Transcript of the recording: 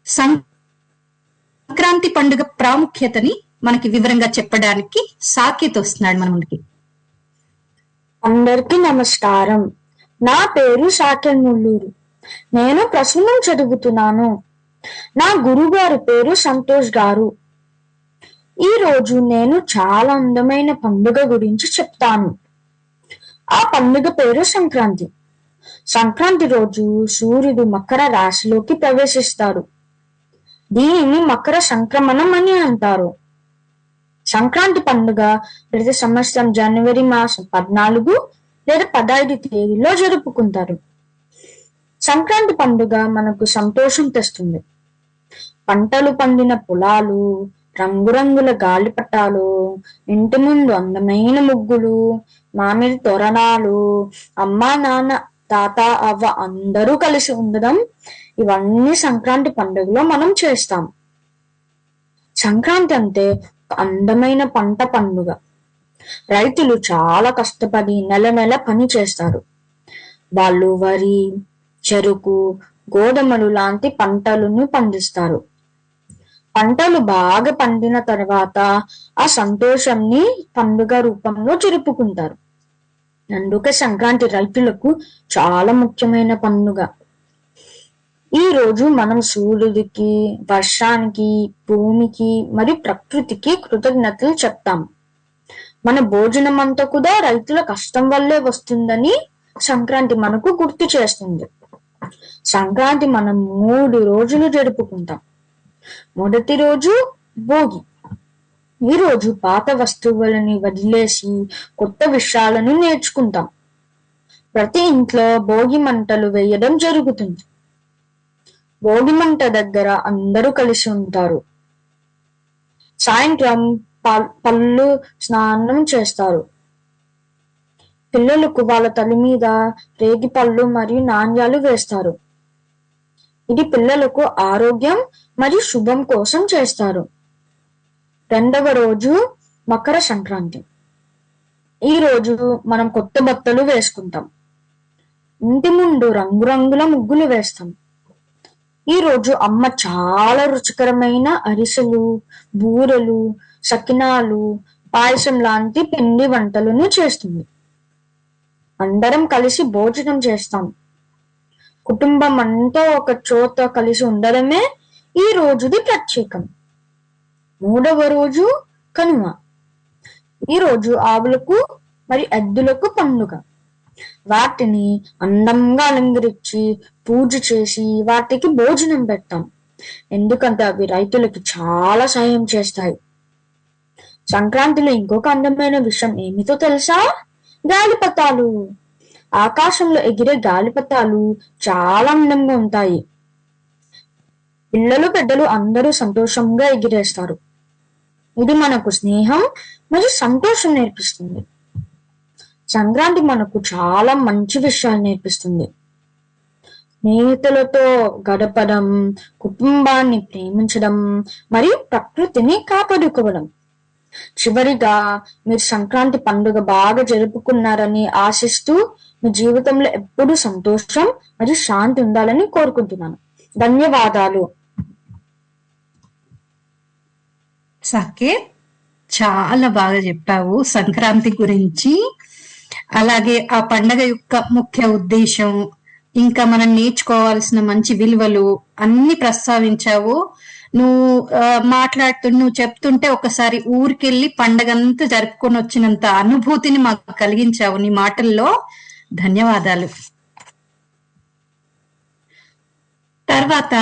సంక్రాంతి పండుగ ప్రాముఖ్యతని మనకి వివరంగా చెప్పడానికి సాకేత్ వస్తున్నాడు మన ముందుకి. అందరికీ నమస్కారం. నా పేరు సాకేత్ ముల్లూరు. నేను ప్రసన్నం చదువుతున్నాను. నా గురుగారి పేరు సంతోష్ గారు. ఈ రోజు నేను చాలా అందమైన పండుగ గురించి చెప్తాను. ఆ పండుగ పేరు సంక్రాంతి. సంక్రాంతి రోజు సూర్యుడు మకర రాశిలోకి ప్రవేశిస్తాడు. దీనిని మకర సంక్రమణం అని అంటారు. సంక్రాంతి పండుగ ప్రతి సంవత్సరం జనవరి మాసం 14 లేదా 15 తేదీలో జరుపుకుంటారు. సంక్రాంతి పండుగ మనకు సంతోషం తెస్తుంది. పంటలు పండిన పొలాలు, రంగురంగుల గాలిపటాలు, ఇంటి ముందు అందమైన ముగ్గులు, మామిడి తోరణాలు, అమ్మా నాన్న తాత అవ్వ అందరూ కలిసి ఉండడం, ఇవన్నీ సంక్రాంతి పండుగలో మనం చేస్తాం. సంక్రాంతి అంటే అందమైన పంట పండుగ. రైతులు చాలా కష్టపడి నెల నెల పని చేస్తారు. వాళ్ళు వరి, చెరుకు, గోధుమలు లాంటి పంటలను పండిస్తారు. పంటలు బాగా పండిన తర్వాత ఆ సంతోషంని పండుగ రూపంలో జరుపుకుంటారు. అందుకే సంక్రాంతి రైతులకు చాలా ముఖ్యమైన పండుగ. ఈ రోజు మనం సూర్యుడికి, వర్షానికి, భూమికి మరియు ప్రకృతికి కృతజ్ఞతలు చెప్తాం. మన భోజనం అంతా కూడా రైతుల కష్టం వల్లే వస్తుందని సంక్రాంతి మనకు గుర్తు చేస్తుంది. సంక్రాంతి మనం 3 రోజులు జరుపుకుంటాం. మొదటి రోజు భోగి. ఈ రోజు పాత వస్తువులని వదిలేసి కొత్త విషయాలను నేర్చుకుంటాం. ప్రతి ఇంట్లో భోగి మంటలు వేయడం జరుగుతుంది. భోగి మంట దగ్గర అందరూ కలిసి ఉంటారు. సాయంత్రం పళ్ళు స్నానం చేస్తారు. పిల్లలకు వాళ్ళ తల మీద రేగి పళ్ళు మరియు నాణ్యాలు వేస్తారు. ఇది పిల్లలకు ఆరోగ్యం మరియు శుభం కోసం చేస్తారు. రెండవ రోజు మకర సంక్రాంతి. ఈ రోజు మనం కొత్త బట్టలు వేసుకుంటాం. ఇంటి ముందు రంగురంగుల ముగ్గులు వేస్తాం. ఈ రోజు అమ్మ చాలా రుచికరమైన అరిసెలు, బూరెలు, సకినాలు, పాయసం లాంటి పిండి వంటలను చేస్తుంది. అందరం కలిసి భోజనం చేస్తాం. కుటుంబం అంతా ఒక చోట కలిసి ఉండడమే ఈ రోజుది ప్రత్యేకం. మూడవ రోజు కనుమ. ఈ రోజు ఆవులకు మరియు ఎద్దులకు పండుగ. వాటిని అందంగా అలంకరించి పూజ చేసి వాటికి భోజనం పెడతాం. ఎందుకంటే అవి రైతులకు చాలా సాయం చేస్తాయి. సంక్రాంతిలో ఇంకొక అందమైన విషయం ఏమిటో తెలుసా? గాలిపటాలు. ఆకాశంలో ఎగిరే గాలిపటాలు చాలా అందంగా ఉంటాయి. పిల్లలు పెద్దలు అందరూ సంతోషంగా ఎగిరేస్తారు. ఇది మనకు స్నేహం మరియు సంతోషం నేర్పిస్తుంది. సంక్రాంతి మనకు చాలా మంచి విషయాలు నేర్పిస్తుంది. స్నేహితులతో గడపడం, కుటుంబాన్ని ప్రేమించడం మరియు ప్రకృతిని కాపాడుకోవడం. చివరిగా మీరు సంక్రాంతి పండుగ బాగా జరుపుకున్నారని ఆశిస్తూ మీ జీవితంలో ఎప్పుడూ సంతోషం మరియు శాంతి ఉండాలని కోరుకుంటున్నాను. ధన్యవాదాలు. సాకేత్, చాలా బాగా చెప్పావు సంక్రాంతి గురించి. అలాగే ఆ పండగ యొక్క ముఖ్య ఉద్దేశం, ఇంకా మనం నేర్చుకోవాల్సిన మంచి విలువలు అన్ని ప్రస్తావించావు. నువ్వు చెప్తుంటే ఒకసారి ఊరికెళ్ళి పండగంతా జరుపుకొని వచ్చినంత అనుభూతిని మాకు కలిగించావు నీ మాటల్లో. ధన్యవాదాలు. తర్వాత